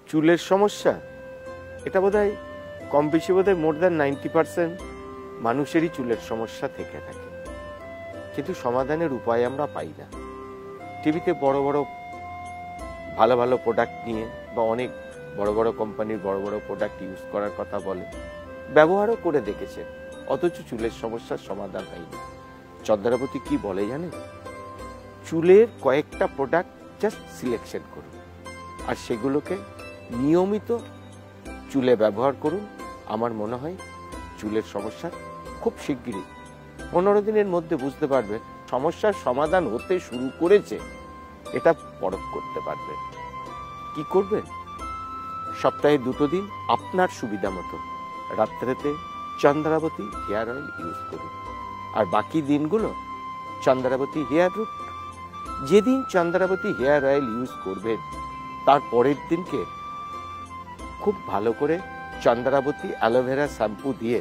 চুলের সমস্যা, এটা বোধহয় কম বেশি বোধহয় মোর দ্যান 90% মানুষেরই চুলের সমস্যা থেকে থাকে, কিন্তু সমাধানের উপায় আমরা পাই না। টিভিতে বড় বড় ভালো ভালো প্রোডাক্ট নিয়ে বা অনেক বড় বড় কোম্পানির বড় বড় প্রোডাক্ট ইউজ করার কথা বলে, ব্যবহারও করে দেখেছে, অথচ চুলের সমস্যার সমাধান হয়নি। চন্দ্রাবতী কি বলে জানেন? চুলের কয়েকটা প্রোডাক্ট জাস্ট সিলেকশন করুন আর সেগুলোকে নিয়মিত চুলে ব্যবহার করুন। আমার মনে হয় চুলের সমস্যা খুব শিগগিরই 15 দিনের মধ্যে বুঝতে পারবেন সমস্যার সমাধান হতে শুরু করেছে, এটা পরখ করতে পারবেন। কি করবেন? সপ্তাহে 2 দিন আপনার সুবিধা মতো রাত্রেতে চন্দ্রাবতী হেয়ার অয়েল ইউজ করুন, আর বাকি দিনগুলো চন্দ্রাবতী হেয়ার রুট। যেদিন চন্দ্রাবতী হেয়ার অয়েল ইউজ করবেন তার পরের দিনকে খুব ভালো করে চন্দ্রাবতী অ্যালোভেরা শ্যাম্পু দিয়ে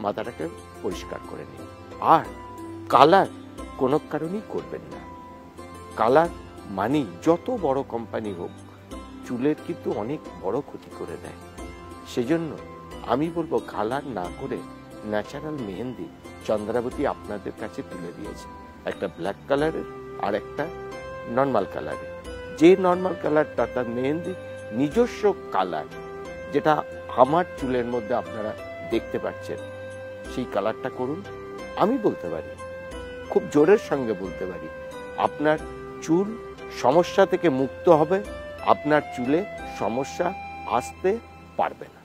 মাথাটাকে পরিষ্কার করে নিন। আর কালার কোনো কারণেই করবেন না। কালার মানি যত বড় কোম্পানি হোক, চুলের কিন্তু অনেক বড় ক্ষতি করে দেয়। সেজন্য আমি বলবো কালার না করে ন্যাচারাল মেহেন্দি চন্দ্রাবতী আপনাদের কাছে তুলে দিয়েছে, একটা ব্ল্যাক কালারের আর একটা নর্মাল কালারের। যে নর্মাল কালারটা তার মেহেন্দি নিজস্ব কালার, যেটা আমার চুলের মধ্যে আপনারা দেখতে পাচ্ছেন, সেই কালারটা করুন। আমি বলতে পারি, খুব জোরের সঙ্গে বলতে পারি, আপনার চুল সমস্যা থেকে মুক্ত হবে, আপনার চুলে সমস্যা আসতে পারবে না।